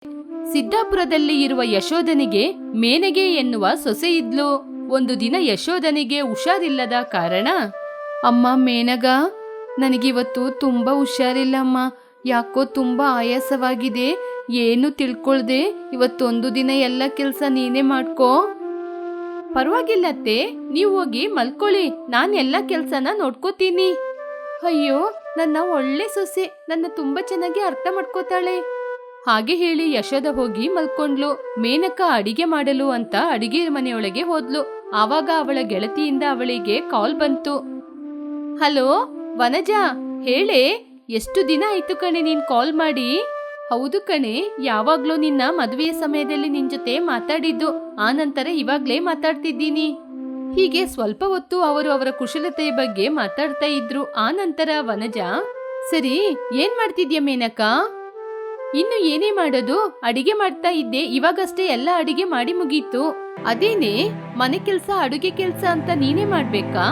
ಸಿದ್ದಾಪುರದಲ್ಲಿ ಇರುವ ಯಶೋಧನಿಗೆ ಮೇನಗೆ ಎನ್ನುವ ಸೊಸೆ ಇದ್ಲು. ಒಂದು ದಿನ ಯಶೋಧನಿಗೆ ಹುಷಾರಿಲ್ಲದ ಕಾರಣ, ಅಮ್ಮ ಮೇನಗ, ನನಗಿವತ್ತು ತುಂಬಾ ಹುಷಾರಿಲ್ಲಮ್ಮ, ಯಾಕೋ ತುಂಬಾ ಆಯಾಸವಾಗಿದೆ, ಏನು ತಿಳ್ಕೊಳ್ದೆ ಇವತ್ತೊಂದು ದಿನ ಎಲ್ಲ ಕೆಲಸ ನೀನೇ ಮಾಡ್ಕೋ. ಪರವಾಗಿಲ್ಲತ್ತೆ, ನೀವು ಹೋಗಿ ಮಲ್ಕೊಳ್ಳಿ, ನಾನು ಎಲ್ಲ ಕೆಲಸನ ನೋಡ್ಕೋತೀನಿ. ಅಯ್ಯೋ, ನನ್ನ ಒಳ್ಳೆ ಸೊಸೆ ನನ್ನ ತುಂಬಾ ಚೆನ್ನಾಗಿ ಅರ್ಥ ಮಾಡ್ಕೋತಾಳೆ. ಹಾಗೆ ಹೇಳಿ ಯಶೋದ ಹೋಗಿ ಮಲ್ಕೊಂಡ್ಲು. ಮೇನಕ ಅಡಿಗೆ ಮಾಡಲು ಅಂತ ಅಡಿಗೆ ಮನೆಯೊಳಗೆ ಹೋದ್ಲು. ಆವಾಗ ಅವಳ ಗೆಳತಿಯಿಂದ ಅವಳಿಗೆ ಕಾಲ್ ಬಂತು. ಹಲೋ ವನಜಾ, ಹೇಳೆ, ಎಷ್ಟು ದಿನ ಆಯ್ತು ಕಣೆ ನೀನ್ ಕಾಲ್ ಮಾಡಿ. ಹೌದು ಕಣೆ, ಯಾವಾಗ್ಲೂ ನಿನ್ನ ಮದುವೆಯ ಸಮಯದಲ್ಲಿ ನಿನ್ ಜೊತೆ ಮಾತಾಡಿದ್ದು, ಆ ನಂತರ ಇವಾಗ್ಲೇ ಮಾತಾಡ್ತಿದ್ದೀನಿ. ಹೀಗೆ ಸ್ವಲ್ಪ ಹೊತ್ತು ಅವರು ಅವರ ಕುಶಲತೆಯ ಬಗ್ಗೆ ಮಾತಾಡ್ತಾ ಇದ್ರು. ಆ ನಂತರ ವನಜಾ, ಸರಿ ಏನ್ ಮಾಡ್ತಿದ್ಯಾ ಮೇನಕ? ಇನ್ನು ಏನೇ ಮಾಡೋದು, ಅಡಿಗೆ ಮಾಡ್ತಾ ಇದ್ದೆ, ಇವಾಗಷ್ಟೇ ಎಲ್ಲ ಅಡಿಗೆ ಮಾಡಿ ಮುಗೀತು. ಅದೇನೆ, ಮನೆ ಕೆಲ್ಸ ಅಡುಗೆ ಕೆಲ್ಸ ಅಂತ ನೀನೇ ಮಾಡ್ಬೇಕಾ?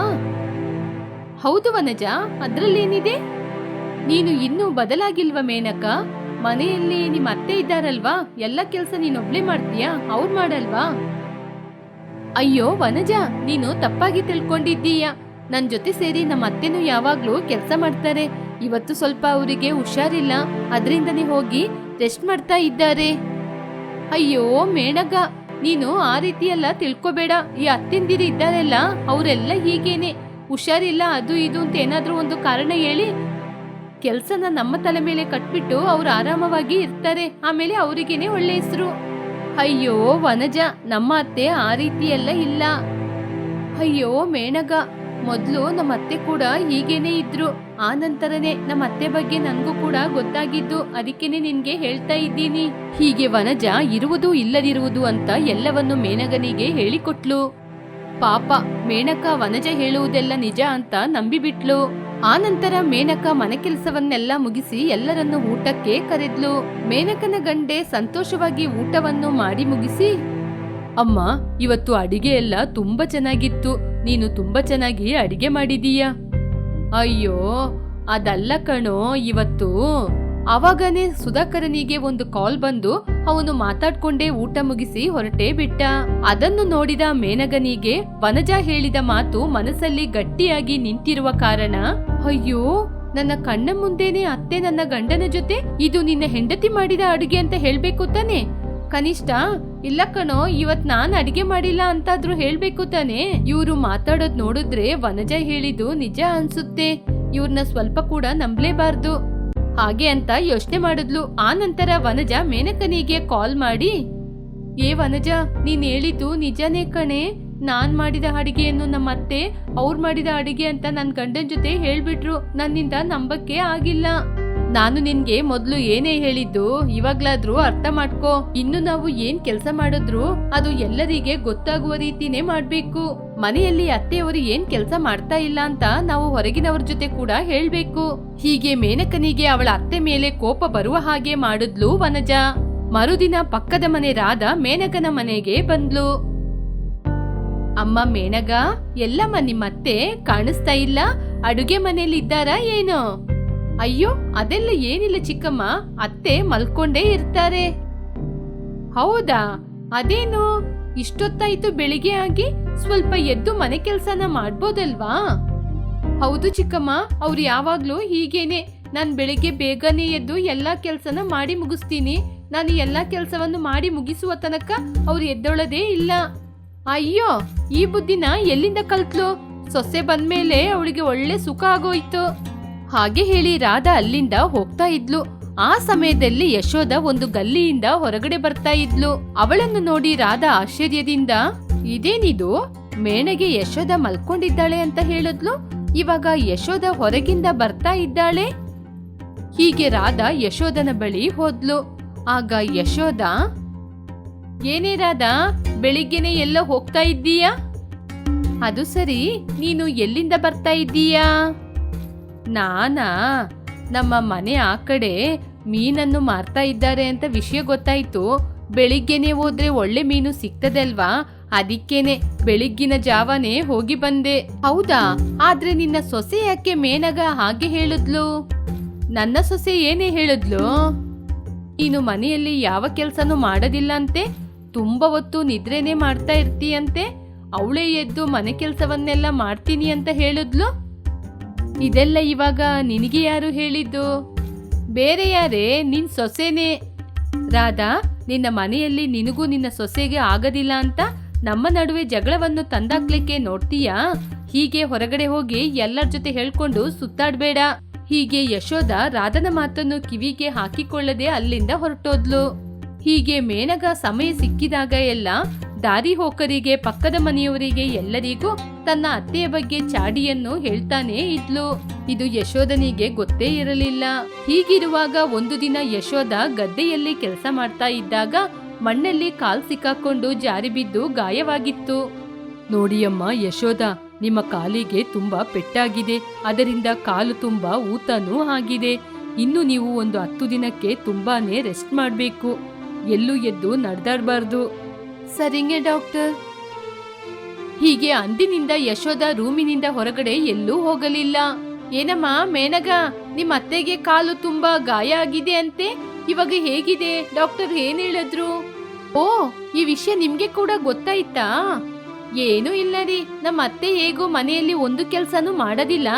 ಹೌದು ವನಜಾ, ಅದ್ರಲ್ಲೇನಿದೆ? ನೀನು ಇನ್ನೂ ಬದಲಾಗಿಲ್ವಾ ಮೇನಕ? ಮನೆಯಲ್ಲಿ ನಿಮ್ಮ ಅತ್ತೆ ಇದ್ದಾರಲ್ವಾ, ಎಲ್ಲ ಕೆಲ್ಸ ನೀನೊಬ್ಳೆ ಮಾಡ್ತೀಯಾ, ಅವ್ರು ಮಾಡಲ್ವಾ? ಅಯ್ಯೋ ವನಜಾ, ನೀನು ತಪ್ಪಾಗಿ ತಿಳ್ಕೊಂಡಿದ್ದೀಯ. ನನ್ ಜೊತೆ ಸೇರಿ ನಮ್ಮ ಅತ್ತೆನೂ ಯಾವಾಗ್ಲೂ ಕೆಲ್ಸ ಮಾಡ್ತಾರೆ. ಇವತ್ತು ಸ್ವಲ್ಪ ಅವರಿಗೆ ಹುಷಾರಿಲ್ಲ, ಅದ್ರಿಂದನೇ ಹೋಗಿ ರೆಸ್ಟ್ ಮಾಡ್ತಾ ಇದ್ದಾರೆ. ಅಯ್ಯೋ ಮೇಣಗ, ನೀನು ಆ ರೀತಿ ಎಲ್ಲ ತಿಳ್ಕೊಬೇಡ. ಈ ಅತ್ತೆಂದಿರು ಇದ್ದಾರಲ್ಲ, ಅವರೆಲ್ಲ ಹೀಗೇನೆ, ಹುಷಾರಿಲ್ಲ ಅದು ಇದು ಅಂತ ಏನಾದ್ರೂ ಒಂದು ಕಾರಣ ಹೇಳಿ ಕೆಲ್ಸನ ನಮ್ಮ ತಲೆ ಮೇಲೆ ಕಟ್ಬಿಟ್ಟು ಅವ್ರು ಆರಾಮವಾಗಿ ಇರ್ತಾರೆ. ಆಮೇಲೆ ಅವರಿಗೇನೆ ಒಳ್ಳೆ ಹೆಸರು. ಅಯ್ಯೋ ವನಜ, ನಮ್ಮ ಅತ್ತೆ ಆ ರೀತಿ ಎಲ್ಲ ಇಲ್ಲ. ಅಯ್ಯೋ ಮೇಣಗ, ಮೊದ್ಲು ನಮ್ಮ ಅತ್ತೆ ಕೂಡ ಹೀಗೇನೆ ಇದ್ರು. ಆ ನಂತರನೇ ನಮ್ಮ ಅತ್ತೆ ಬಗ್ಗೆ ನನ್ಗೂ ಕೂಡ ಗೊತ್ತಾಗಿದ್ದು, ಅದಕ್ಕೇನೆ ನಿನ್ಗೆ ಹೇಳ್ತಾ ಇದ್ದೀನಿ. ಹೀಗೆ ವನಜ ಇರುವುದು ಇಲ್ಲದಿರುವುದು ಅಂತ ಎಲ್ಲವನ್ನು ಮೇನಗನಿಗೆ ಹೇಳಿಕೊಟ್ಲು. ಪಾಪ ಮೇನಕ ವನಜ ಹೇಳುವುದೆಲ್ಲ ನಿಜ ಅಂತ ನಂಬಿಬಿಟ್ಲು. ಆ ನಂತರ ಮೇನಕ ಮನೆ ಕೆಲಸವನ್ನೆಲ್ಲ ಮುಗಿಸಿ ಎಲ್ಲರನ್ನು ಊಟಕ್ಕೆ ಕರೆದ್ಲು. ಮೇನಕನ ಗಂಡೆ ಸಂತೋಷವಾಗಿ ಊಟವನ್ನು ಮಾಡಿ ಮುಗಿಸಿ, ಅಮ್ಮ, ಇವತ್ತು ಅಡಿಗೆ ಎಲ್ಲ ತುಂಬಾ ಚೆನ್ನಾಗಿತ್ತು, ನೀನು ತುಂಬಾ ಚೆನ್ನಾಗಿ ಅಡಿಗೆ ಮಾಡಿದೀಯ. ಅಯ್ಯೋ ಅದಲ್ಲ ಕಣೋ, ಇವತ್ತು ಅವಾಗನೇ ಸುಧಾಕರನಿಗೆ ಒಂದು ಕಾಲ್ ಬಂದು ಅವನು ಮಾತಾಡ್ಕೊಂಡೇ ಊಟ ಮುಗಿಸಿ ಹೊರಟೇ ಬಿಟ್ಟ. ಅದನ್ನು ನೋಡಿದ ಮೇನಗನಿಗೆ ವನಜ ಹೇಳಿದ ಮಾತು ಮನಸ್ಸಲ್ಲಿ ಗಟ್ಟಿಯಾಗಿ ನಿಂತಿರುವ ಕಾರಣ, ಅಯ್ಯೋ ನನ್ನ ಕಣ್ಣ ಮುಂದೆನೆ ಅತ್ತೆ ನನ್ನ ಗಂಡನ ಜೊತೆ ಇದು ನಿನ್ನ ಹೆಂಡತಿ ಮಾಡಿದ ಅಡುಗೆ ಅಂತ ಹೇಳ್ಬೇಕು ತಾನೆ? ಕನಿಷ್ಠ ಇಲ್ಲ ಕಣೋ, ಇವತ್ ನಾನ್ ಅಡಿಗೆ ಮಾಡಿಲ್ಲ ಅಂತಾದ್ರೂ ಹೇಳ್ಬೇಕು ತಾನೆ. ಇವ್ರು ಮಾತಾಡೋದ್ ನೋಡಿದ್ರೆ ವನಜ ಹೇಳಿದ್ದು ನಿಜ ಅನ್ಸುತ್ತೆ, ಇವ್ರನ್ನ ಸ್ವಲ್ಪ ಕೂಡ ನಂಬಲೇಬಾರ್ದು. ಹಾಗೆ ಅಂತ ಯೋಚನೆ ಮಾಡಿದ್ಲು. ಆ ನಂತರ ವನಜ ಮೇನಕನಿಗೆ ಕಾಲ್ ಮಾಡಿ, ಏ ವನಜ, ನೀನ್ ಹೇಳಿದ್ದು ನಿಜನೇ ಕಣೆ, ನಾನ್ ಮಾಡಿದ ಅಡಿಗೆಯನ್ನು ನಮ್ಮ ಅತ್ತೆ ಅವ್ರು ಮಾಡಿದ ಅಡಿಗೆ ಅಂತ ನನ್ ಗಂಡನ್ ಜೊತೆ ಹೇಳ್ಬಿಟ್ರು. ನನ್ನಿಂದ ನಂಬಕ್ಕೆ ಆಗಿಲ್ಲ. ನಾನು ನಿನ್ಗೆ ಮೊದ್ಲು ಏನೇ ಹೇಳಿದ್ದು, ಇವಾಗ್ಲಾದ್ರೂ ಅರ್ಥ ಮಾಡ್ಕೋ. ಇನ್ನು ನಾವು ಏನ್ ಕೆಲ್ಸ ಮಾಡಿದ್ರು ಅದು ಎಲ್ಲರಿಗೆ ಗೊತ್ತಾಗುವ ರೀತಿನೇ ಮಾಡ್ಬೇಕು. ಮನೆಯಲ್ಲಿ ಅತ್ತೆಯವರು ಏನ್ ಕೆಲ್ಸ ಮಾಡ್ತಾ ಇಲ್ಲ ಅಂತ ನಾವು ಹೊರಗಿನವ್ರ ಜೊತೆ ಕೂಡ ಹೇಳ್ಬೇಕು. ಹೀಗೆ ಮೇನಕನಿಗೆ ಅವಳ ಅತ್ತೆ ಮೇಲೆ ಕೋಪ ಬರುವ ಹಾಗೆ ಮಾಡಿದ್ಲು ವನಜ. ಮರುದಿನ ಪಕ್ಕದ ಮನೆ ರಾಧ ಮೇನಕನ ಮನೆಗೆ ಬಂದ್ಲು. ಅಮ್ಮ ಮೇನಗ, ಎಲ್ಲಮ್ಮ ನಿಮ್ಮತ್ತೆ ಕಾಣಿಸ್ತಾ ಇಲ್ಲ, ಅಡುಗೆ ಮನೆಯಲ್ಲಿ ಇದ್ದಾರಾ ಏನು? ಅಯ್ಯೋ ಅದೆಲ್ಲ ಏನಿಲ್ಲ ಚಿಕ್ಕಮ್ಮ, ಅತ್ತೆ ಮಲ್ಕೊಂಡೇ ಇರ್ತಾರೆ. ಹೌದಾ? ಅದೇನು ಇಷ್ಟೊತ್ತಾಯ್ತು ಬೆಳಿಗ್ಗೆ ಆಗಿ, ಸ್ವಲ್ಪ ಎದ್ದು ಮನೆ ಕೆಲ್ಸನ ಮಾಡ್ಬೋದಲ್ವಾ? ಹೌದು ಚಿಕ್ಕಮ್ಮ, ಅವ್ರು ಯಾವಾಗ್ಲೂ ಹೀಗೇನೆ. ನಾನ್ ಬೆಳಿಗ್ಗೆ ಬೇಗನೆ ಎದ್ದು ಎಲ್ಲಾ ಕೆಲ್ಸನ ಮಾಡಿ ಮುಗಿಸ್ತೀನಿ. ನಾನು ಎಲ್ಲಾ ಕೆಲ್ಸವನ್ನು ಮಾಡಿ ಮುಗಿಸುವ ತನಕ ಅವ್ರು ಎದ್ದೊಳದೇ ಇಲ್ಲ. ಅಯ್ಯೋ, ಈ ಬುದ್ಧಿನ ಎಲ್ಲಿಂದ ಕಲ್ತ್ಲು? ಸೊಸೆ ಬಂದ್ಮೇಲೆ ಅವಳಿಗೆ ಒಳ್ಳೆ ಸುಖ ಆಗೋಯ್ತು. ಹಾಗೆ ಹೇಳಿ ರಾಧಾ ಅಲ್ಲಿಂದ ಹೋಗ್ತಾ ಇದ್ಲು. ಆ ಸಮಯದಲ್ಲಿ ಯಶೋದ ಒಂದು ಗಲ್ಲಿಯಿಂದ ಹೊರಗಡೆ ಬರ್ತಾ ಇದ್ಲು. ಅವಳನ್ನು ನೋಡಿ ರಾಧಾ ಆಶ್ಚರ್ಯದಿಂದ, ಇದೇನಿದು, ಮೇಣಗೆ ಯಶೋದ ಮಲ್ಕೊಂಡಿದ್ದಾಳೆ ಅಂತ ಹೇಳಿದ್ಲು, ಇವಾಗ ಯಶೋದ ಹೊರಗಿಂದ ಬರ್ತಾ ಇದ್ದಾಳೆ. ಹೀಗೆ ರಾಧಾ ಯಶೋದನ ಬಳಿ ಹೋದ್ಲು. ಆಗ ಯಶೋದ, ಏನೇ ರಾಧಾ, ಬೆಳಿಗ್ಗೆನೆ ಎಲ್ಲ ಹೋಗ್ತಾ ಇದ್ದೀಯಾ? ಅದು ಸರಿ, ನೀನು ಎಲ್ಲಿಂದ ಬರ್ತಾ ಇದ್ದೀಯಾ? ನಾನಾ, ನಮ್ಮ ಮನೆ ಆ ಕಡೆ ಮೀನನ್ನು ಮಾರ್ತಾ ಇದ್ದಾರೆ ಅಂತ ವಿಷಯ ಗೊತ್ತಾಯ್ತು. ಬೆಳಿಗ್ಗೆನೆ ಹೋದ್ರೆ ಒಳ್ಳೆ ಮೀನು ಸಿಗ್ತದಲ್ವಾ, ಅದಕ್ಕೇನೆ ಬೆಳಿಗ್ಗಿನ ಜಾವನೇ ಹೋಗಿ ಬಂದೆ. ಹೌದಾ? ಆದ್ರೆ ನಿನ್ನ ಸೊಸೆ ಯಾಕೆ ಮೇನಗ ಹಾಗೆ ಹೇಳಿದ್ಲು? ನನ್ನ ಸೊಸೆ ಏನೇ ಹೇಳಿದ್ಲು? ನೀನು ಮನೆಯಲ್ಲಿ ಯಾವ ಕೆಲಸನೂ ಮಾಡೋದಿಲ್ಲ ಅಂತೆ, ತುಂಬ ಹೊತ್ತು ನಿದ್ರೆನೇ ಮಾಡ್ತಾ ಇರ್ತೀಯಂತೆ. ಅವಳೇ ಎದ್ದು ಮನೆ ಕೆಲಸವನ್ನೆಲ್ಲ ಮಾಡ್ತೀನಿ ಅಂತ ಹೇಳಿದ್ಲು. ಇದೆಲ್ಲ ಇವಾಗ ನಿನಗೆ ಯಾರು ಹೇಳಿದ್ದು? ಬೇರೆ ಯಾರೇ, ನಿನ್ ಸೊಸೆನೇ. ರಾಧಾ, ನಿನ್ನ ಮನೆಯಲ್ಲಿ ನಿನಗೂ ನಿನ್ನ ಸೊಸೆಗೆ ಆಗೋದಿಲ್ಲ ಅಂತ ನಮ್ಮ ನಡುವೆ ಜಗಳವನ್ನು ತಂದಾಕ್ಲಿಕ್ಕೆ ನೋಡ್ತೀಯಾ? ಹೀಗೆ ಹೊರಗಡೆ ಹೋಗಿ ಎಲ್ಲರ ಜೊತೆ ಹೇಳ್ಕೊಂಡು ಸುತ್ತಾಡ್ಬೇಡ. ಹೀಗೆ ಯಶೋಧ ರಾಧನ ಮಾತನ್ನು ಕಿವಿಗೆ ಹಾಕಿಕೊಳ್ಳದೆ ಅಲ್ಲಿಂದ ಹೊರಟೋದ್ಲು. ಹೀಗೆ ಮೇನಗ ಸಮಯ ಸಿಕ್ಕಿದಾಗ ಎಲ್ಲ ದಾರಿ ಹೋಕರಿಗೆ, ಪಕ್ಕದ ಮನೆಯವರಿಗೆ, ಎಲ್ಲರಿಗೂ ತನ್ನ ಅತ್ತೆಯ ಬಗ್ಗೆ ಚಾಡಿಯನ್ನು ಹೇಳ್ತಾನೆ ಇದ್ಲು. ಇದು ಯಶೋಧನಿಗೆ ಗೊತ್ತೇ ಇರಲಿಲ್ಲ. ಹೀಗಿರುವಾಗ ಒಂದು ದಿನ ಯಶೋಧ ಗದ್ದೆಯಲ್ಲಿ ಕೆಲಸ ಮಾಡ್ತಾ ಇದ್ದಾಗ ಮಣ್ಣಲ್ಲಿ ಕಾಲ್ ಸಿಕ್ಕಾಕೊಂಡು ಜಾರಿ ಬಿದ್ದು ಗಾಯವಾಗಿತ್ತು. ನೋಡಿಯಮ್ಮ ಯಶೋಧ, ನಿಮ್ಮ ಕಾಲಿಗೆ ತುಂಬಾ ಪೆಟ್ಟಾಗಿದೆ. ಅದರಿಂದ ಕಾಲು ತುಂಬಾ ಊತನೂ ಆಗಿದೆ. ಇನ್ನು ನೀವು ಒಂದು 10 ದಿನಕ್ಕೆ ತುಂಬಾನೇ ರೆಸ್ಟ್ ಮಾಡಬೇಕು. ಎಲ್ಲೂ ಎದ್ದು ನಡೆದಾಡಬಾರ್ದು. ಸರಿಂಗೆ ಡಾಕ್ಟರ್. ಹೀಗೆ ಅಂದಿನಿಂದ ಯಶೋಧ ರೂಮಿನಿಂದ ಹೊರಗಡೆ ಎಲ್ಲೂ ಹೋಗಲಿಲ್ಲ. ಏನಮ್ಮ ಮೇನಗ, ನಿಮ್ಮ ಅತ್ತೆಗೆ ಕಾಲು ತುಂಬಾ ಗಾಯ ಆಗಿದೆ ಅಂತೆ, ಇವಾಗ ಹೇಗಿದೆ? ಡಾಕ್ಟರ್ ಏನ್ ಹೇಳಿದ್ರು? ಓ, ಈ ವಿಷಯ ನಿಮ್ಗೆ ಕೂಡ ಗೊತ್ತಾಯ್ತಾ? ಏನೂ ಇಲ್ಲ ರೀ, ನಮ್ಮ ಅತ್ತೆ ಹೇಗೂ ಮನೆಯಲ್ಲಿ ಒಂದು ಕೆಲ್ಸನೂ ಮಾಡೋದಿಲ್ಲ.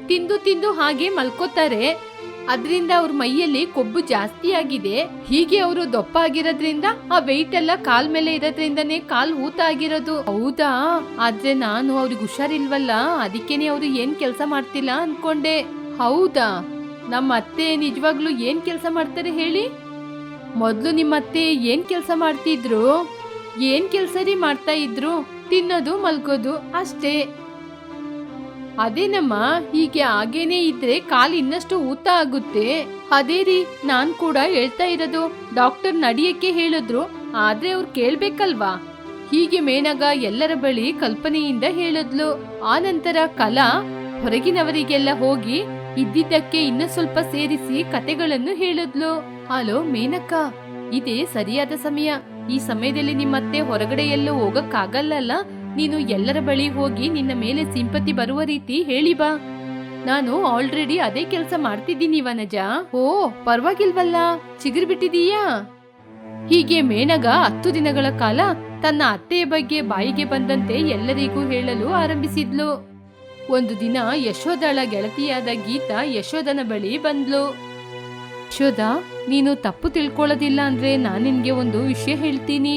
ತಿಂದು ತಿಂದು ಹಾಗೆ ಮಲ್ಕೋತಾರೆ. ಅದರಿಂದ ಅವ್ರ ಮೈಯಲ್ಲಿ ಕೊಬ್ಬು ಜಾಸ್ತಿ ಆಗಿದೆ. ಹೀಗೆ ಅವರು ದಪ್ಪ ಆಗಿರೋದ್ರಿಂದ ಆ ವೆಯ್ಟ್ ಎಲ್ಲ ಕಾಲ್ ಮೇಲೆ ಇರೋದ್ರಿಂದನೇ ಕಾಲ್ ಊತ ಆಗಿರೋದು. ಹೌದಾ? ಆದ್ರೆ ನಾನು ಅವ್ರಿಗೆ ಹುಷಾರಿಲ್ವಲ್ಲ, ಅದಕ್ಕೇನೆ ಅವ್ರು ಏನ್ ಕೆಲ್ಸ ಮಾಡ್ತಿಲ್ಲ ಅನ್ಕೊಂಡೆ. ಹೌದಾ? ನಮ್ಮ ಅತ್ತೆ ನಿಜವಾಗ್ಲೂ ಏನ್ ಕೆಲ್ಸ ಮಾಡ್ತಾರೆ ಹೇಳಿ? ಮೊದ್ಲು ನಿಮ್ಮ ಅತ್ತೆ ಏನ್ ಕೆಲ್ಸ ಮಾಡ್ತಿದ್ರು? ಏನ್ ಕೆಲ್ಸ ರೀ ಮಾಡ್ತಾ ಇದ್ರು? ತಿನ್ನೋದು ಮಲ್ಗೋದು ಅಷ್ಟೇ. ಅದೇನಮ್ಮ, ಹೀಗೆ ಆಗೇನೆ ಇದ್ರೆ ಕಾಲು ಇನ್ನಷ್ಟು ಊತ ಆಗುತ್ತೆ. ಅದೇ ರೀ ನಾನ್ ಕೂಡ ಹೇಳ್ತಾ ಇರೋದು. ಡಾಕ್ಟರ್ ನಡಿಯಕ್ಕೆ ಹೇಳಿದ್ರು, ಆದ್ರೆ ಅವ್ರು ಕೇಳ್ಬೇಕಲ್ವಾ? ಹೀಗೆ ಮೇನಗ ಎಲ್ಲರ ಬಳಿ ಕಲ್ಪನೆಯಿಂದ ಹೇಳಿದ್ಲು. ಆನಂತರ ಕಲಾ ಹೊರಗಿನವರಿಗೆಲ್ಲ ಹೋಗಿ ಇದ್ದಿದ್ದಕ್ಕೆ ಇನ್ನು ಸ್ವಲ್ಪ ಸೇರಿಸಿ ಕತೆಗಳನ್ನು ಹೇಳಿದ್ಲು. ಹಲೋ ಮೇನಕ್ಕ, ಇದೇ ಸರಿಯಾದ ಸಮಯ. ಈ ಸಮಯದಲ್ಲಿ ನಿಮ್ಮತ್ತೆ ಹೊರಗಡೆ ಎಲ್ಲೂ ಹೋಗಕ್ಕಾಗಲ್ಲ. ನೀನು ಎಲ್ಲರ ಬಳಿ ಹೋಗಿ ನಿನ್ನ ಮೇಲೆ ಸಿಂಪತಿ ಬರುವ ರೀತಿ ಹೇಳಿ ಬಾ. ನಾನು ಆಲ್ರೆಡಿ ಅದೇ ಕೆಲಸ ಮಾಡ್ತಿದ್ದೀನಿ ವನಜ. ಓ, ಪರವಾಗಿಲ್ವಲ್ಲ, ಚಿಗುರು ಬಿಟ್ಟಿದೀಯಾ? ಹೀಗೆ ಮೇನಗ 10 ದಿನಗಳ ಕಾಲ ತನ್ನ ಅತ್ತೆಯ ಬಗ್ಗೆ ಬಾಯಿಗೆ ಬಂದಂತೆ ಎಲ್ಲರಿಗೂ ಹೇಳಲು ಆರಂಭಿಸಿದ್ಲು. ಒಂದು ದಿನ ಯಶೋದಳ ಗೆಳತಿಯಾದ ಗೀತಾ ಯಶೋಧನ ಬಳಿ ಬಂದ್ಲು. ಯಶೋಧ, ನೀನು ತಪ್ಪು ತಿಳ್ಕೊಳ್ಳೋದಿಲ್ಲ ಅಂದ್ರೆ ನಾನು ನಿನ್ಗೆ ಒಂದು ವಿಷಯ ಹೇಳ್ತೀನಿ.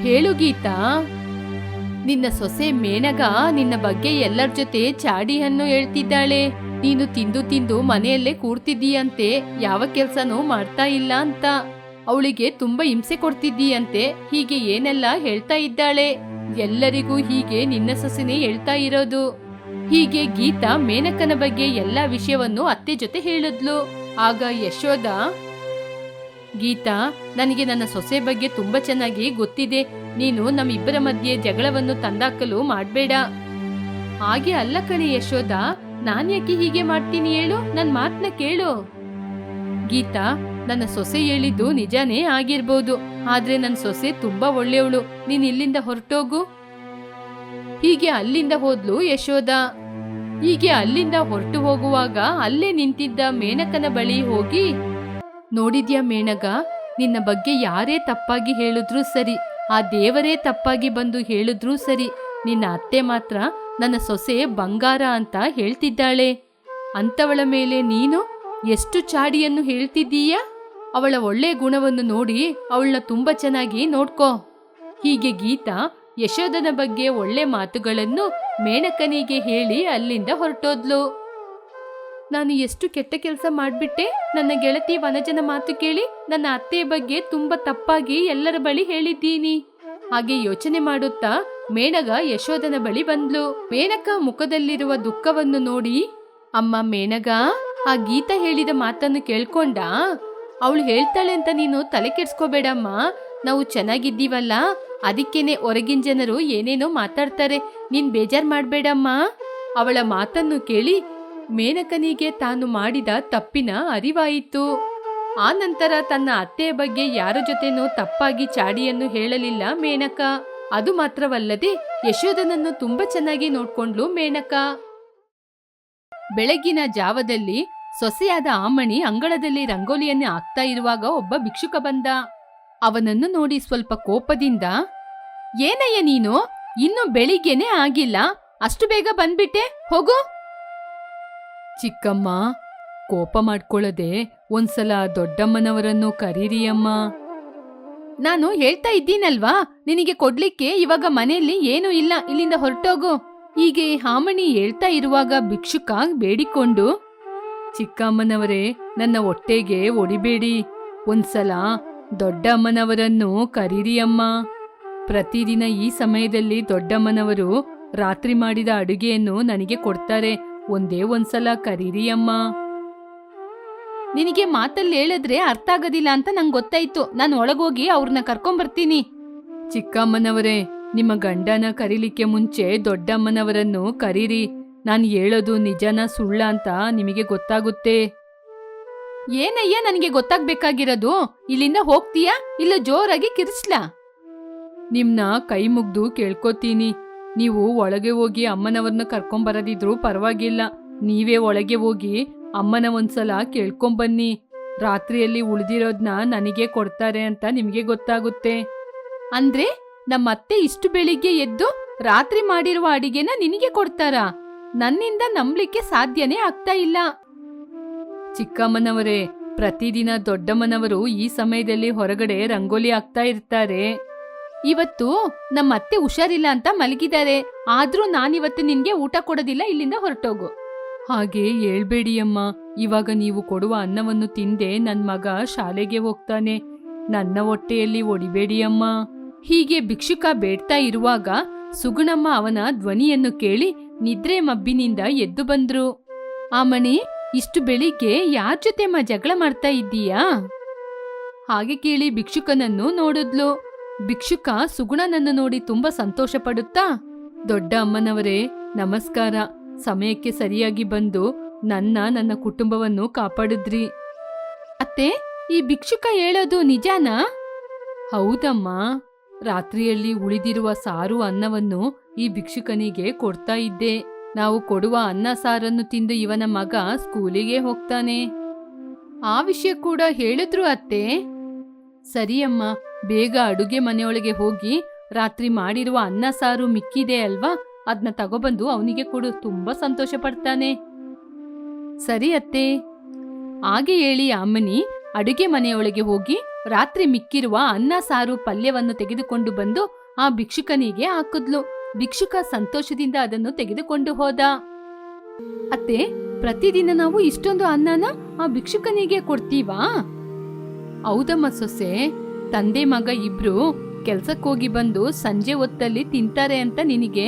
ಹೇಳು ಗೀತಾ. ನಿನ್ನ ಸೊಸೆ ಮೇನಗ ನಿನ್ನ ಬಗ್ಗೆ ಎಲ್ಲರ ಜೊತೆ ಚಾಡಿಯನ್ನು ಹೇಳ್ತಿದ್ದಾಳೆ. ನೀನು ತಿಂದು ತಿಂದು ಮನೆಯಲ್ಲೇ ಕೂರ್ತಿದ್ದೀಯಂತೆ, ಯಾವ ಕೆಲ್ಸನೂ ಮಾಡ್ತಾ ಇಲ್ಲ ಅಂತ. ಅವಳಿಗೆ ತುಂಬಾ ಹಿಂಸೆ ಕೊಡ್ತಿದ್ದೀಯಂತೆ. ಹೀಗೆ ಏನೆಲ್ಲ ಹೇಳ್ತಾ ಇದ್ದಾಳೆ. ಎಲ್ಲರಿಗೂ ಹೀಗೆ ನಿನ್ನ ಸೊಸೆನೇ ಹೇಳ್ತಾ ಇರೋದು. ಹೀಗೆ ಗೀತಾ ಮೇನಕನ ಬಗ್ಗೆ ಎಲ್ಲಾ ವಿಷಯವನ್ನು ಅತ್ತೆ ಜೊತೆ ಹೇಳಿದ್ಲು. ಆಗ ಯಶೋಧ, ಗೀತಾ, ನನಗೆ ನನ್ನ ಸೊಸೆ ಬಗ್ಗೆ ತುಂಬಾ ಚೆನ್ನಾಗಿ ಗೊತ್ತಿದೆ. ನೀನು ನಮ್ಮಿಬ್ಬರ ಮಧ್ಯೆ ಜಗಳವನ್ನು ತಂದಾಕಲು ಮಾಡ್ಬೇಡ. ಹಾಗೆ ಅಲ್ಲ ಕಣೆ ಯಶೋಧ, ನಾನ್ ಯಾಕೆ ಹೀಗೆ ಮಾಡ್ತೀನಿ ಹೇಳು? ನನ್ ಮಾತನ್ನ ಕೇಳು. ಗೀತಾ, ನನ್ನ ಸೊಸೆ ಹೇಳಿದ್ದು ನಿಜಾನೇ ಆಗಿರ್ಬೋದು, ಆದ್ರೆ ನನ್ನ ಸೊಸೆ ತುಂಬಾ ಒಳ್ಳೆಯವಳು. ನೀನ್ ಇಲ್ಲಿಂದ ಹೊರಟೋಗು. ಹೀಗೆ ಅಲ್ಲಿಂದ ಹೋದ್ಲು ಯಶೋಧ. ಹೀಗೆ ಅಲ್ಲಿಂದ ಹೊರಟು ಹೋಗುವಾಗ ಅಲ್ಲೇ ನಿಂತಿದ್ದ ಮೇನಕನ ಬಳಿ ಹೋಗಿ, ನೋಡಿದ್ಯಾ ಮೇನಗ, ನಿನ್ನ ಬಗ್ಗೆ ಯಾರೇ ತಪ್ಪಾಗಿ ಹೇಳಿದ್ರೂ ಸರಿ, ಆ ದೇವರೇ ತಪ್ಪಾಗಿ ಬಂದು ಹೇಳಿದ್ರೂ ಸರಿ, ನಿನ್ನ ಅತ್ತೆ ಮಾತ್ರ ನನ್ನ ಸೊಸೆ ಬಂಗಾರ ಅಂತ ಹೇಳ್ತಿದ್ದಾಳೆ. ಅಂತವಳ ಮೇಲೆ ನೀನು ಎಷ್ಟು ಚಾಡಿಯನ್ನು ಹೇಳ್ತಿದ್ದೀಯ? ಅವಳ ಒಳ್ಳೆ ಗುಣವನ್ನು ನೋಡಿ ಅವಳನ್ನ ತುಂಬಾ ಚೆನ್ನಾಗಿ ನೋಡ್ಕೋ. ಹೀಗೆ ಗೀತಾ ಯಶೋಧನ ಬಗ್ಗೆ ಒಳ್ಳೆ ಮಾತುಗಳನ್ನು ಮೇನಕನಿಗೆ ಹೇಳಿ ಅಲ್ಲಿಂದ ಹೊರಟೋದ್ಲು. ನಾನು ಎಷ್ಟು ಕೆಟ್ಟ ಕೆಲಸ ಮಾಡ್ಬಿಟ್ಟೆ. ನನ್ನ ಗೆಳತಿ ವನಜನ ಮಾತು ಕೇಳಿ ನನ್ನ ಅತ್ತೆಯ ಬಗ್ಗೆ ತುಂಬಾ ತಪ್ಪಾಗಿ ಎಲ್ಲರ ಬಳಿ ಹೇಳಿದ್ದೀನಿ. ಹಾಗೆ ಯೋಚನೆ ಮಾಡುತ್ತಾ ಮೇನಗ ಯಶೋಧನ ಬಳಿ ಬಂದ್ಲು. ಮೇನಕ ಮುಖದಲ್ಲಿರುವ ದುಃಖವನ್ನು ನೋಡಿ, ಅಮ್ಮ ಮೇನಗ, ಆ ಗೀತಾ ಹೇಳಿದ ಮಾತನ್ನು ಕೇಳ್ಕೊಂಡ? ಅವಳು ಹೇಳ್ತಾಳೆ ಅಂತ ನೀನು ತಲೆ ಕೆಡ್ಸ್ಕೋಬೇಡಮ್ಮ. ನಾವು ಚೆನ್ನಾಗಿದ್ದೀವಲ್ಲ, ಅದಕ್ಕೇನೆ ಹೊರಗಿನ ಜನರು ಏನೇನೋ ಮಾತಾಡ್ತಾರೆ. ನೀನ್ ಬೇಜಾರ್ ಮಾಡ್ಬೇಡಮ್ಮ. ಅವಳ ಮಾತನ್ನು ಕೇಳಿ ಮೇನಕನಿಗೆ ತಾನು ಮಾಡಿದ ತಪ್ಪಿನ ಅರಿವಾಯಿತು. ಆ ನಂತರ ತನ್ನ ಅತ್ತೆಯ ಬಗ್ಗೆ ಯಾರ ಜೊತೆನೂ ತಪ್ಪಾಗಿ ಚಾಡಿಯನ್ನು ಹೇಳಲಿಲ್ಲ ಮೇನಕ. ಅದು ಮಾತ್ರವಲ್ಲದೆ ಯಶೋಧನನ್ನು ತುಂಬಾ ಚೆನ್ನಾಗಿ ನೋಡ್ಕೊಂಡ್ಲು ಮೇನಕ. ಬೆಳಗಿನ ಜಾವದಲ್ಲಿ ಸೊಸೆಯಾದ ಆಮಣಿ ಅಂಗಳದಲ್ಲಿ ರಂಗೋಲಿಯನ್ನೇ ಹಾಕ್ತಾ ಇರುವಾಗ ಒಬ್ಬ ಭಿಕ್ಷುಕ ಬಂದ. ಅವನನ್ನು ನೋಡಿ ಸ್ವಲ್ಪ ಕೋಪದಿಂದ, ಏನಯ್ಯ ನೀನು, ಇನ್ನು ಬೆಳಿಗ್ಗೆನೇ ಆಗಿಲ್ಲ, ಅಷ್ಟು ಬೇಗ ಬಂದ್ಬಿಟ್ಟೆ, ಹೋಗು. ಚಿಕ್ಕಮ್ಮ, ಕೋಪ ಮಾಡ್ಕೊಳ್ಳದೆ ಒಂದ್ಸಲ ದೊಡ್ಡಮ್ಮನವರನ್ನು ಕರೀರಿ ಅಮ್ಮ. ನಾನು ಹೇಳ್ತಾ ಇದ್ದೀನಲ್ವಾ, ನಿನಗೆ ಕೊಡ್ಲಿಕ್ಕೆ ಇವಾಗ ಮನೆಯಲ್ಲಿ ಏನೂ ಇಲ್ಲ, ಇಲ್ಲಿಂದ ಹೊರಟೋಗು. ಹೀಗೆ ಆಮಣಿ ಹೇಳ್ತಾ ಇರುವಾಗ ಭಿಕ್ಷುಕ ಬೇಡಿಕೊಂಡು, ಚಿಕ್ಕಮ್ಮನವರೇ, ನನ್ನ ಹೊಟ್ಟೆಗೆ ಒಡಿಬೇಡಿ, ಒಂದ್ಸಲ ದೊಡ್ಡಮ್ಮನವರನ್ನು ಕರೀರಿ ಅಮ್ಮ. ಪ್ರತಿದಿನ ಈ ಸಮಯದಲ್ಲಿ ದೊಡ್ಡಮ್ಮನವರು ರಾತ್ರಿ ಮಾಡಿದ ಅಡುಗೆಯನ್ನು ನನಗೆ ಕೊಡ್ತಾರೆ, ಒಂದೇ ಒಂದ್ಸಲ ಕರೀರಿ ಅಮ್ಮ. ನಿನಗೆ ಮಾತಲ್ಲಿ ಹೇಳಿದ್ರೆ ಅರ್ಥ ಆಗೋದಿಲ್ಲ ಅಂತ ನಂಗೆ ಗೊತ್ತಾಯ್ತು, ನಾನು ಒಳಗೋಗಿ ಅವ್ರನ್ನ ಕರ್ಕೊಂಬರ್ತೀನಿ. ಚಿಕ್ಕಮ್ಮನವರೇ, ನಿಮ್ಮ ಗಂಡನ ಕರೀಲಿಕ್ಕೆ ಮುಂಚೆ ದೊಡ್ಡಮ್ಮನವರನ್ನು ಕರೀರಿ. ನಾನು ಹೇಳೋದು ನಿಜನ ಸುಳ್ಳ ಅಂತ ನಿಮಗೆ ಗೊತ್ತಾಗುತ್ತೆ. ಏನಯ್ಯ ನನಗೆ ಗೊತ್ತಾಗ್ಬೇಕಾಗಿರೋದು, ಇಲ್ಲಿಂದ ಹೋಗ್ತೀಯಾ ಇಲ್ಲ ಜೋರಾಗಿ ಕಿರಿಸ್ಲಾ? ನಿಮ್ನ ಕೈ ಮುಗ್ದು ಕೇಳ್ಕೊತೀನಿ, ನೀವು ಒಳಗೆ ಹೋಗಿ ಅಮ್ಮನವ್ರನ್ನ ಕರ್ಕೊಂಬರದಿದ್ರು ಪರವಾಗಿಲ್ಲ, ನೀವೇ ಒಳಗೆ ಹೋಗಿ ಅಮ್ಮನ ಒಂದ್ಸಲ ಕೇಳ್ಕೊಂಬನ್ನಿ. ರಾತ್ರಿಯಲ್ಲಿ ಉಳಿದಿರೋದ್ನ ನನಗೆ ಕೊಡ್ತಾರೆ ಅಂತ ನಿಮಗೆ ಗೊತ್ತಾಗುತ್ತೆ. ಅಂದ್ರೆ ನಮ್ಮತ್ತೆ ಇಷ್ಟು ಬೆಳಿಗ್ಗೆ ಎದ್ದು ರಾತ್ರಿ ಮಾಡಿರುವ ಅಡಿಗೆನ ನಿನಗೆ ಕೊಡ್ತಾರಾ? ನನ್ನಿಂದ ನಂಬಲಿಕ್ಕೆ ಸಾಧ್ಯನೇ ಆಗ್ತಾ ಇಲ್ಲ. ಚಿಕ್ಕಮ್ಮನವರೇ, ಪ್ರತಿದಿನ ದೊಡ್ಡಮ್ಮನವರು ಈ ಸಮಯದಲ್ಲಿ ಹೊರಗಡೆ ರಂಗೋಲಿ ಹಾಕ್ತಾ ಇರ್ತಾರೆ. ಇವತ್ತು ನಮ್ಮತ್ತೆ ಹುಷಾರಿಲ್ಲ ಅಂತ ಮಲಗಿದ್ದಾರೆ, ಆದ್ರೂ ನಾನಿವತ್ತು ನಿನ್ಗೆ ಊಟ ಕೊಡೋದಿಲ್ಲ, ಇಲ್ಲಿಂದ ಹೊರಟೋಗು. ಹಾಗೆ ಹೇಳ್ಬೇಡಿ ಅಮ್ಮ, ಇವಾಗ ನೀವು ಕೊಡುವ ಅನ್ನವನ್ನು ತಿಂದೆ ನನ್ ಮಗ ಶಾಲೆಗೆ ಹೋಗ್ತಾನೆ, ನನ್ನ ಹೊಟ್ಟೆಯಲ್ಲಿ ಒಡಿಬೇಡಿ ಅಮ್ಮ. ಹೀಗೆ ಭಿಕ್ಷುಕ ಬೇಡ್ತಾ ಇರುವಾಗ ಸುಗುಣಮ್ಮ ಅವನ ಧ್ವನಿಯನ್ನು ಕೇಳಿ ನಿದ್ರೆ ಮಬ್ಬಿನಿಂದ ಎದ್ದು ಬಂದ್ರು. ಆಮಣಿ, ಇಷ್ಟು ಬೆಳಿಗ್ಗೆ ಯಾರ್ ಜೊತೆ ಜಗಳ ಮಾಡ್ತಾ ಇದ್ದೀಯಾ? ಹಾಗೆ ಕೇಳಿ ಭಿಕ್ಷುಕನನ್ನು ನೋಡಿದ್ಲು. ಭಿಕ್ಷುಕ ಸುಗುಣನನ್ನು ನೋಡಿ ತುಂಬಾ ಸಂತೋಷ ಪಡುತ್ತಾ, ದೊಡ್ಡ ಅಮ್ಮನವರೇ ನಮಸ್ಕಾರ, ಸಮಯಕ್ಕೆ ಸರಿಯಾಗಿ ಬಂದು ನನ್ನ ಕುಟುಂಬವನ್ನು ಕಾಪಾಡಿದ್ರಿ. ಅತ್ತೆ, ಈ ಭಿಕ್ಷುಕ ಹೇಳೋದು ನಿಜಾನಾ? ಹೌದಮ್ಮ, ರಾತ್ರಿಯಲ್ಲಿ ಉಳಿದಿರುವ ಸಾರು ಅನ್ನವನ್ನು ಈ ಭಿಕ್ಷುಕನಿಗೆ ಕೊಡ್ತಾ ಇದ್ದೆ. ನಾವು ಕೊಡುವ ಅನ್ನ ಸಾರನ್ನು ತಿಂದು ಇವನ ಮಗ ಸ್ಕೂಲಿಗೆ ಹೋಗ್ತಾನೆ. ಆ ವಿಷಯ ಕೂಡ ಹೇಳಿದ್ರು ಅತ್ತೆ. ಸರಿಯಮ್ಮ, ಬೇಗ ಅಡುಗೆ ಮನೆಯೊಳಗೆ ಹೋಗಿ ರಾತ್ರಿ ಮಾಡಿರುವ ಅನ್ನ ಸಾರು ಮಿಕ್ಕಿದೆ ಅಲ್ವಾ, ಅದನ್ನ ತಗೊಬಂದು ಅವನಿಗೆ ಕೊಡು, ತುಂಬಾ ಸಂತೋಷ ಪಡ್ತಾನೆ. ಸರಿ ಅತ್ತೆ. ಹಾಗೆ ಹೇಳಿ ಅಮ್ಮನಿ ಅಡುಗೆ ಮನೆಯೊಳಗೆ ಹೋಗಿ ರಾತ್ರಿ ಮಿಕ್ಕಿರುವ ಅನ್ನ ಸಾರು ಪಲ್ಯವನ್ನು ತೆಗೆದುಕೊಂಡು ಬಂದು ಆ ಭಿಕ್ಷುಕನಿಗೆ ಹಾಕಿದ್ಲು. ಭಿಕ್ಷುಕ ಸಂತೋಷದಿಂದ ಅದನ್ನು ತೆಗೆದುಕೊಂಡು ಹೋದ. ಅತ್ತೆ, ಪ್ರತಿದಿನ ನಾವು ಇಷ್ಟೊಂದು ಅನ್ನನ ಆ ಭಿಕ್ಷುಕನಿಗೆ ಕೊಡ್ತೀವಾ? ಹೌದಮ್ಮ ಸೊಸೆ, ತಂದೆ ಮಗ ಇಬ್ರು ಕೆಲ್ಸಕ್ಕೋಗಿ ಬಂದು ಸಂಜೆ ಹೊತ್ತಲ್ಲಿ ತಿಂತಾರೆ ಅಂತ ನಿನಗೆ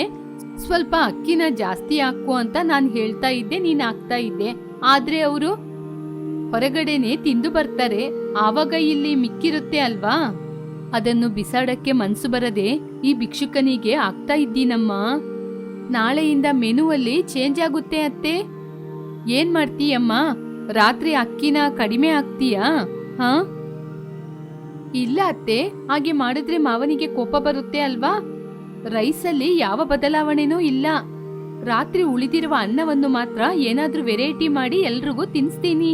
ಸ್ವಲ್ಪ ಅಕ್ಕಿನ ಜಾಸ್ತಿ ಹಾಕು ಅಂತ ನಾನು ಹೇಳ್ತಾ ಇದ್ದೆ, ನೀನ್ ಹಾಕ್ತಾ ಇದ್ದೆ. ಆದ್ರೆ ಅವರು ಹೊರಗಡೆನೆ ತಿಂದು ಬರ್ತಾರೆ, ಆವಾಗ ಇಲ್ಲಿ ಮಿಕ್ಕಿರುತ್ತೆ ಅಲ್ವಾ, ಅದನ್ನು ಬಿಸಾಡಕ್ಕೆ ಮನ್ಸು ಬರದೆ ಈ ಭಿಕ್ಷುಕನಿಗೆ ಆಗ್ತಾ ಇದ್ದೀನಮ್ಮ. ನಾಳೆಯಿಂದ ಮೆನುವಲ್ಲಿ ಚೇಂಜ್ ಆಗುತ್ತೆ ಅತ್ತೆ. ಏನ್ ಮಾಡ್ತೀಯಮ್ಮ, ರಾತ್ರಿ ಅಕ್ಕಿನ ಕಡಿಮೆ ಹಾಕ್ತೀಯಾ? ಹಾ, ಇಲ್ಲ ಅತ್ತೆ, ಹಾಗೆ ಮಾಡಿದ್ರೆ ಮಾವನಿಗೆ ಕೋಪ ಬರುತ್ತೆ ಅಲ್ವಾ. ರೈಸಲ್ಲಿ ಯಾವ ಬದಲಾವಣೆನೂ ಇಲ್ಲ. ರಾತ್ರಿ ಉಳಿದಿರುವ ಅನ್ನವನ್ನು ಮಾತ್ರ ಏನಾದ್ರೂ ವೆರೈಟಿ ಮಾಡಿ ಎಲ್ರಿಗೂ ತಿನ್ಸ್ತೀನಿ.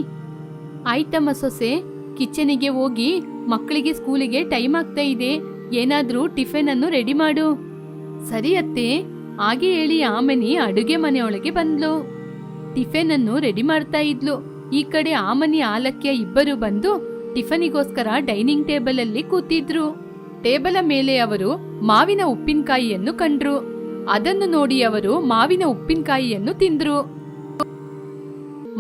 ಆಯ್ತಮ್ಮ ಸೊಸೆ, ಕಿಚನಿಗೆ ಹೋಗಿ ಮಕ್ಕಳಿಗೆ ಸ್ಕೂಲಿಗೆ ಟೈಮ್ ಆಗ್ತಾ ಇದೆ, ಏನಾದ್ರೂ ಟಿಫಿನ್ ಅನ್ನು ರೆಡಿ ಮಾಡು. ಸರಿ ಅತ್ತೆ. ಹಾಗೆ ಹೇಳಿ ಆಮನಿ ಅಡುಗೆ ಮನೆಯೊಳಗೆ ಬಂದ್ಲು. ಟಿಫಿನ್ ಅನ್ನು ರೆಡಿ ಮಾಡ್ತಾ ಇದ್ಲು. ಈ ಕಡೆ ಆಮನಿ ಆಲಕ್ಯ ಇಬ್ಬರು ಬಂದು ಟಿಫನಿಗೋಸ್ಕರ ಡೈನಿಂಗ್ ಟೇಬಲ್ ಅಲ್ಲಿ ಕೂತಿದ್ರು. ಟೇಬಲ ಮೇಲೆ ಅವರು ಮಾವಿನ ಉಪ್ಪಿನಕಾಯಿಯನ್ನು ಕಂಡ್ರು. ಅದನ್ನು ನೋಡಿ ಅವರು ಮಾವಿನ ಉಪ್ಪಿನಕಾಯಿಯನ್ನು ತಿಂದ್ರು.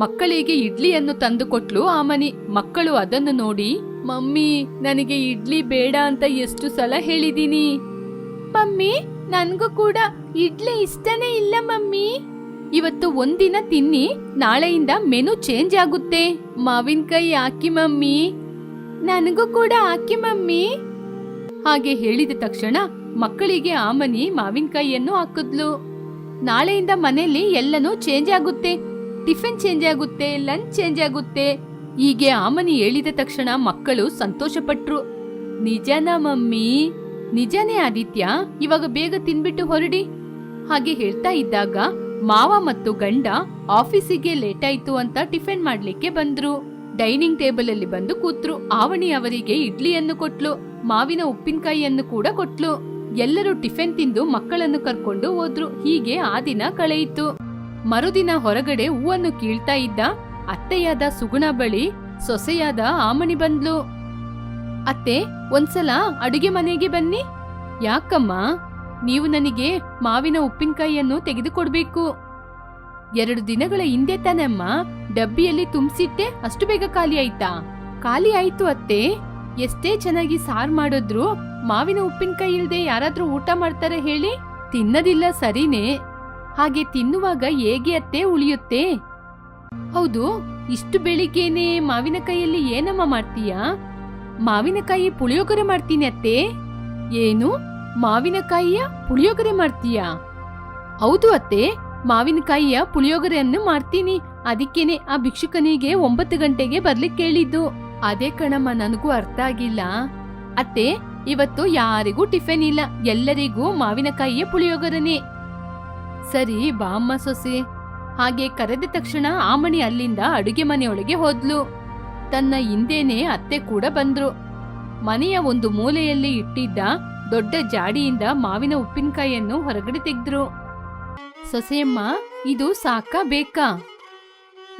ಮಕ್ಕಳಿಗೆ ಇಡ್ಲಿಯನ್ನು ತಂದು ಕೊಟ್ಲು ಆಮನಿ. ಮಕ್ಕಳು ಅದನ್ನು ನೋಡಿ, ಮಮ್ಮಿ ನನಗೆ ಇಡ್ಲಿ ಬೇಡ ಅಂತ ಎಷ್ಟು ಸಲ ಹೇಳಿದೀನಿ. ಮಮ್ಮಿ, ನನ್ಗೂ ಕೂಡ ಇಡ್ಲಿ ಇಷ್ಟನೇ ಇಲ್ಲ ಮಮ್ಮಿ. ಇವತ್ತು ಒಂದಿನ ತಿನ್ನಿ, ನಾಳೆಯಿಂದ ಮೆನು ಚೇಂಜ್ ಆಗುತ್ತೆ. ಮಾವಿನಕಾಯಿ ಹಾಕಿ ಮಮ್ಮಿ. ನನಗೂ ಕೂಡ ಹಾಕಿ ಮಮ್ಮಿ. ಹಾಗೆ ಹೇಳಿದ ತಕ್ಷಣ ಮಕ್ಕಳಿಗೆ ಆಮನಿ ಮಾವಿನಕಾಯಿಯನ್ನು ಹಾಕಿದ್ಲು. ನಾಳೆಯಿಂದ ಮನೆಯಲ್ಲಿ ಎಲ್ಲನೂ ಚೇಂಜ್ ಆಗುತ್ತೆ, ಟಿಫಿನ್ ಚೇಂಜ್ ಆಗುತ್ತೆ, ಲಂಚ್ ಚೇಂಜ್ ಆಗುತ್ತೆ. ಹೀಗೆ ಆಮನಿ ಹೇಳಿದ ತಕ್ಷಣ ಮಕ್ಕಳು ಸಂತೋಷ ಪಟ್ರು. ನಿಜನಾ ಮಮ್ಮಿ? ನಿಜನೇ ಆದಿತ್ಯ, ಇವಾಗ ಬೇಗ ತಿನ್ಬಿಟ್ಟು ಹೊರಡಿ. ಹಾಗೆ ಹೇಳ್ತಾ ಇದ್ದಾಗ ಮಾವ ಮತ್ತು ಗಂಡ ಆಫೀಸಿಗೆ ಲೇಟ್ ಆಯ್ತು ಅಂತ ಟಿಫಿನ್ ಮಾಡ್ಲಿಕ್ಕೆ ಬಂದ್ರು. ಡೈನಿಂಗ್ ಟೇಬಲ್ ಅಲ್ಲಿ ಬಂದು ಕೂತ್ರು. ಆವಣಿ ಅವರಿಗೆ ಇಡ್ಲಿಯನ್ನು ಕೊಟ್ಲು, ಮಾವಿನ ಉಪ್ಪಿನಕಾಯಿಯನ್ನು ಕೂಡ ಕೊಟ್ಲು. ಎಲ್ಲರೂ ಟಿಫಿನ್ ತಿಂದು ಮಕ್ಕಳನ್ನು ಕರ್ಕೊಂಡು ಹೋದ್ರು. ಹೀಗೆ ಆ ದಿನ ಕಳೆಯಿತು. ಮರುದಿನ ಹೊರಗಡೆ ಹೂವನ್ನು ಕೀಳ್ತಾ ಇದ್ದ ಅತ್ತೆಯಾದ ಸುಗುಣ ಬಳಿ ಸೊಸೆಯಾದ ಆಮಣಿ ಬಂದ್ಲು. ಅತ್ತೆ, ಒಂದ್ಸಲ ಅಡುಗೆ ಮನೆಗೆ ಬನ್ನಿ. ಯಾಕಮ್ಮ? ನೀವು ನನಗೆ ಮಾವಿನ ಉಪ್ಪಿನಕಾಯಿಯನ್ನು ತೆಗೆದುಕೊಡ್ಬೇಕು. 2 ದಿನಗಳ ಹಿಂದೆ ತಾನಮ್ಮ ಡಬ್ಬಿಯಲ್ಲಿ ತುಂಬಿಸಿಟ್ಟೆ, ಅಷ್ಟು ಬೇಗ ಖಾಲಿ ಆಯ್ತಾ? ಖಾಲಿ ಆಯ್ತು ಅತ್ತೆ. ಎಷ್ಟೇ ಚೆನ್ನಾಗಿ ಸಾರ್ ಮಾಡಿದ್ರು ಮಾವಿನ ಉಪ್ಪಿನಕಾಯಿ ಇಲ್ದೆ ಯಾರಾದ್ರೂ ಊಟ ಮಾಡ್ತಾರೆ ಹೇಳಿ? ತಿನ್ನದಿಲ್ಲ ಸರಿನೇ, ಹಾಗೆ ತಿನ್ನುವಾಗ ಹೇಗೆ ಅತ್ತೆ ಉಳಿಯುತ್ತೆ? ಹೌದು, ಇಷ್ಟು ಬೆಳಿಗ್ಗೆನೆ ಮಾವಿನಕಾಯಿಯಲ್ಲಿ ಏನಮ್ಮ ಮಾಡ್ತೀಯಾ? ಮಾವಿನಕಾಯಿ ಪುಳಿಯೋಗರೆ ಮಾಡ್ತೀನಿ ಅತ್ತೆ. ಏನು, ಮಾವಿನಕಾಯಿಯ ಪುಳಿಯೋಗರೆ ಮಾಡ್ತೀಯಾ? ಹೌದು ಅತ್ತೆ, ಮಾವಿನಕಾಯಿಯ ಪುಳಿಯೋಗರೆಯನ್ನು ಮಾಡ್ತೀನಿ. ಅದಕ್ಕೇನೆ ಆ ಭಿಕ್ಷುಕನಿಗೆ 9 ಗಂಟೆಗೆ ಬರ್ಲಿಕ್ಕೆ ಹೇಳಿದ್ದು. ಅದೇ ಕಣಮ್ಮ, ನನಗೂ ಅರ್ಥ ಆಗಿಲ್ಲ. ಅತ್ತೆ, ಇವತ್ತು ಯಾರಿಗೂ ಟಿಫಿನ್ ಇಲ್ಲ, ಎಲ್ಲರಿಗೂ ಮಾವಿನಕಾಯಿಯ ಪುಳಿಯೋಗರೆನೆ. ಸರಿ ಬಾ ಅಮ್ಮ ಸೊಸೆ. ಹಾಗೆ ಕರೆದ ತಕ್ಷಣ ಆಮಣಿ ಅಲ್ಲಿಂದ ಅಡುಗೆ ಮನೆಯೊಳಗೆ ಹೋದ್ಲು. ತನ್ನ ಹಿಂದೇನೆ ಅತ್ತೆ ಕೂಡ ಬಂದ್ರು. ಮನೆಯ ಒಂದು ಮೂಲೆಯಲ್ಲಿ ಇಟ್ಟಿದ್ದ ದೊಡ್ಡ ಜಾಡಿಯಿಂದ ಮಾವಿನ ಉಪ್ಪಿನಕಾಯಿಯನ್ನು ಹೊರಗಡೆ ತೆಗೆದ್ರು. ಸೊಸೆಯಮ್ಮ, ಇದು ಸಾಕಾ ಬೇಕಾ?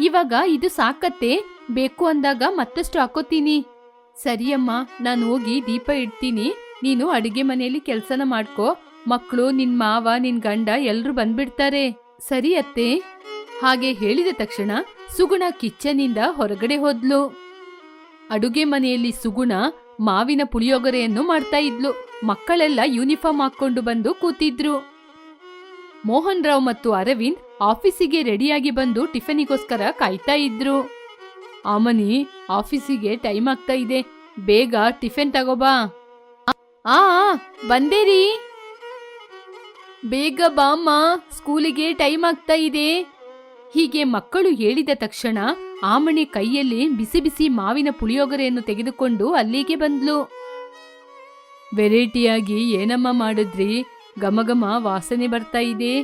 ಇವಾಗ ಇದು ಸಾಕತ್ತೆ, ಬೇಕು ಅಂದಾಗ ಮತ್ತಷ್ಟು ಹಾಕೋತೀನಿ. ಸರಿಯಮ್ಮ, ನಾನು ಹೋಗಿ ದೀಪ ಇಡ್ತೀನಿ, ನೀನು ಅಡಿಗೆ ಮನೆಯಲ್ಲಿ ಕೆಲ್ಸನ ಮಾಡ್ಕೋ. ಮಕ್ಕಳು, ನಿನ್ ಮಾವ, ನಿನ್ ಗಂಡ ಎಲ್ರು ಬಂದ್ಬಿಡ್ತಾರೆ. ಸರಿ ಅತ್ತೆ. ಹಾಗೆ ಹೇಳಿದ ತಕ್ಷಣ ಸುಗುಣ ಕಿಚ್ಚನಿಂದ ಹೊರಗಡೆ ಹೋದ್ಲು. ಅಡುಗೆ ಮನೆಯಲ್ಲಿ ಸುಗುಣ ಮಾವಿನ ಪುಳಿಯೋಗರೆಯನ್ನು ಮಾಡ್ತಾ ಇದ್ಲು. ಮಕ್ಕಳೆಲ್ಲ ಯೂನಿಫಾರ್ಮ್ ಹಾಕೊಂಡು ಬಂದು ಕೂತಿದ್ರು. ಮೋಹನ್ ರಾವ್ ಮತ್ತು ಅರವಿಂದ್ ಆಫೀಸಿಗೆ ರೆಡಿಯಾಗಿ ಬಂದು ಟಿಫಿನಿಗೋಸ್ಕರ ಕಾಯ್ತಾ ಇದ್ರು. ಆಮನಿ, ಆಫೀಸಿಗೆ ಟೈಮ್ ಆಗ್ತಾ ಇದೆ, ಬೇಗ ಟಿಫಿನ್ ತಗೋಬಾ. ಆ ಬಂದೇರಿ. ಬೇಗ ಬಾಮ್ಮ, ಸ್ಕೂಲಿಗೆ ಟೈಮ್ ಆಗ್ತಾ ಇದೆ. ಹೀಗೆ ಮಕ್ಕಳು ಹೇಳಿದ ತಕ್ಷಣ ಆಮಣಿ ಕೈಯಲ್ಲಿ ಬಿಸಿ ಬಿಸಿ ಮಾವಿನ ಪುಳಿಯೋಗರೆಯನ್ನು ತೆಗೆದುಕೊಂಡು ಅಲ್ಲಿಗೆ ಬಂದ್ಲು. ವೆರೈಟಿಯಾಗಿ ಏನಮ್ಮ ಮಾಡಿದ್ರಿ? ಘಮಘಮ ವಾಸನೆ ಬರ್ತಾ ಇದೆ.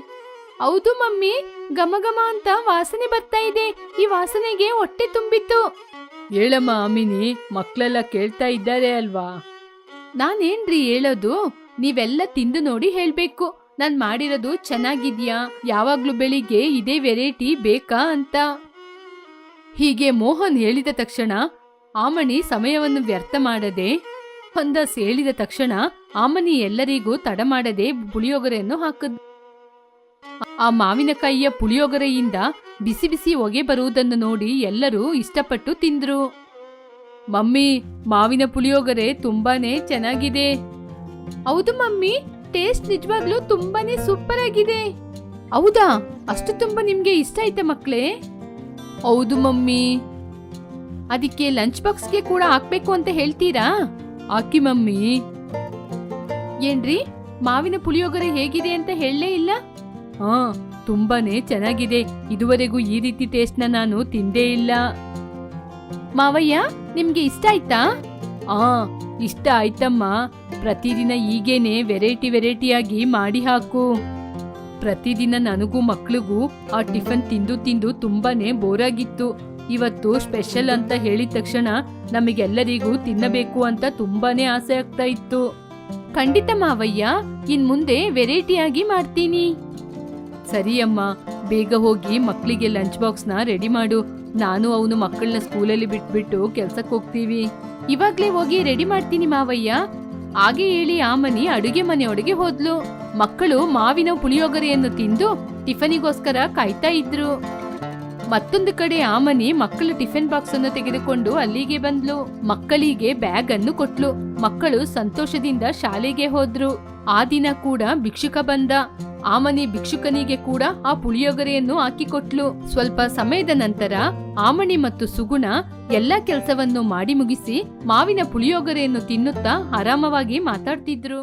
ಹೌದು ಮಮ್ಮಿ, ಘಮಘಮ ಅಂತ ವಾಸನೆ ಬರ್ತಾ ಇದೆ. ಈ ವಾಸನೆಗೆ ಹೊಟ್ಟೆ ತುಂಬಿತ್ತು. ಹೇಳಮ್ಮ ಆಮಿನಿ, ಮಕ್ಕಳೆಲ್ಲ ಕೇಳ್ತಾ ಇದ್ದಾರೆ ಅಲ್ವಾ? ನಾನೇನ್ರಿ ಹೇಳೋದು, ನೀವೆಲ್ಲ ತಿಂದು ನೋಡಿ ಹೇಳ್ಬೇಕು. ನಾನ್ ಮಾಡಿರೋದು ಚೆನ್ನಾಗಿದ್ಯಾ, ಯಾವಾಗ್ಲೂ ಬೆಳಿಗ್ಗೆ ಇದೇ ವೆರೈಟಿ ಬೇಕಾ ಅಂತ. ಹೀಗೆ ಮೋಹನ್ ಹೇಳಿದ ತಕ್ಷಣ ಆಮಣಿ ಸಮಯವನ್ನು ವ್ಯರ್ಥ ಮಾಡದೆ ಹೊಂದಸ್ ಹೇಳಿದ ತಕ್ಷಣ ಆಮನಿ ಎಲ್ಲರಿಗೂ ತಡ ಮಾಡದೆ ಪುಳಿಯೋಗರೆಯನ್ನು ಹಾಕದ್. ಆ ಮಾವಿನಕಾಯಿಯ ಪುಳಿಯೋಗರೆಯಿಂದ ಬಿಸಿ ಬಿಸಿ ಹೊಗೆ ಬರುವುದನ್ನು ನೋಡಿ ಎಲ್ಲರೂ ಇಷ್ಟಪಟ್ಟು ತಿಂದ್ರು. ಮಮ್ಮಿ, ಮಾವಿನ ಪುಳಿಯೋಗರೆ ತುಂಬಾನೇ ಚೆನ್ನಾಗಿದೆ. ಹೌದು ಮಮ್ಮಿ, ಟೇಸ್ಟ್ ನಿಜವಾಗ್ಲೂ ತುಂಬಾನೇ ಸೂಪರ್ ಆಗಿದೆ. ಹೌದಾ? ಅಷ್ಟು ತುಂಬಾ ನಿಮ್ಗೆ ಇಷ್ಟ ಆಯ್ತಾ ಮಕ್ಳೇ? ಹೌದು ಮಮ್ಮಿ. ಅದಕ್ಕೆ ಲಂಚ್ ಬಾಕ್ಸ್ಗೆ ಕೂಡ ಹಾಕ್ಬೇಕು ಅಂತ ಹೇಳ್ತೀರಾ? ಹಾಕಿ ಮಮ್ಮಿ. ಏನ್ರಿ, ಮಾವಿನ ಪುಳಿಯೋಗರೆ ಹೇಗಿದೆ ಅಂತ ಹೇಳಲೇ ಇಲ್ಲ? ಹಾ, ತುಂಬಾನೇ ಚೆನ್ನಾಗಿದೆ. ಇದುವರೆಗೂ ಈ ರೀತಿ ಟೇಸ್ಟ್ನ ನಾನು ತಿಂದೇ ಇಲ್ಲ. ಮಾವಯ್ಯ, ನಿಮ್ಗೆ ಇಷ್ಟ ಆಯ್ತಾ? ಇಷ್ಟ ಆಯ್ತಮ್ಮ. ಪ್ರತಿದಿನ ಹೀಗೇನೆ ವೆರೈಟಿಯಾಗಿ ಮಾಡಿ ಹಾಕು. ಪ್ರತಿದಿನ ನನಗೂ ಮಕ್ಳಿಗೂ ಆ ಟಿಫನ್ ತಿಂದು ತಿಂದು ತುಂಬಾನೇ ಬೋರ್ ಆಗಿತ್ತು. ಇವತ್ತು ಸ್ಪೆಷಲ್ ಅಂತ ಹೇಳಿದ ತಕ್ಷಣ ನಮಗೆಲ್ಲರಿಗೂ ತಿನ್ನಬೇಕು ಅಂತ ತುಂಬಾನೇ ಆಸೆ ಆಗ್ತಾ ಇತ್ತು. ಖಂಡಿತ ಮಾವಯ್ಯ, ಇನ್ ಮುಂದೆ ವೆರೈಟಿಯಾಗಿ ಮಾಡ್ತೀನಿ. ಸರಿ ಅಮ್ಮ, ಬೇಗ ಹೋಗಿ ಮಕ್ಕಳಿಗೆ ಲಂಚ್ ಬಾಕ್ಸ್ನ ರೆಡಿ ಮಾಡು. ನಾನು ಅವನು ಮಕ್ಕಳನ್ನ ಸ್ಕೂಲಲ್ಲಿ ಬಿಟ್ಬಿಟ್ಟು ಕೆಲ್ಸಕ್ಕೆ ಹೋಗ್ತೀವಿ. ಇವಾಗ್ಲೇ ಹೋಗಿ ರೆಡಿ ಮಾಡ್ತೀನಿ ಮಾವಯ್ಯ. ಹಾಗೆ ಹೇಳಿ ಆಮನಿ ಅಡುಗೆ ಮನೆಯೊಳಗೆ ಹೋದ್ಲು. ಮಕ್ಕಳು ಮಾವಿನ ಪುಳಿಯೋಗರೆಯನ್ನು ತಿಂದು ಟಿಫನಿಗೋಸ್ಕರ ಕಾಯ್ತಾ ಇದ್ರು. ಮತ್ತೊಂದು ಕಡೆ ಆಮನಿ ಮಕ್ಕಳ ಟಿಫಿನ್ ಬಾಕ್ಸ್ ಅನ್ನು ತೆಗೆದುಕೊಂಡು ಅಲ್ಲಿಗೆ ಬಂದ್ಲು. ಮಕ್ಕಳಿಗೆ ಬ್ಯಾಗ್ ಅನ್ನು ಕೊಟ್ಲು. ಮಕ್ಕಳು ಸಂತೋಷದಿಂದ ಶಾಲೆಗೆ ಹೋದ್ರು. ಆ ದಿನ ಕೂಡ ಭಿಕ್ಷುಕ ಬಂದ. ಆಮನಿ ಭಿಕ್ಷುಕನಿಗೆ ಕೂಡ ಆ ಪುಳಿಯೋಗರೆಯನ್ನು ಹಾಕಿಕೊಟ್ಲು. ಸ್ವಲ್ಪ ಸಮಯದ ನಂತರ ಆಮಣಿ ಮತ್ತು ಸುಗುಣ ಎಲ್ಲಾ ಕೆಲಸವನ್ನು ಮಾಡಿ ಮುಗಿಸಿ ಮಾವಿನ ಪುಳಿಯೋಗರೆಯನ್ನು ತಿನ್ನುತ್ತಾ ಆರಾಮವಾಗಿ ಮಾತಾಡ್ತಿದ್ರು.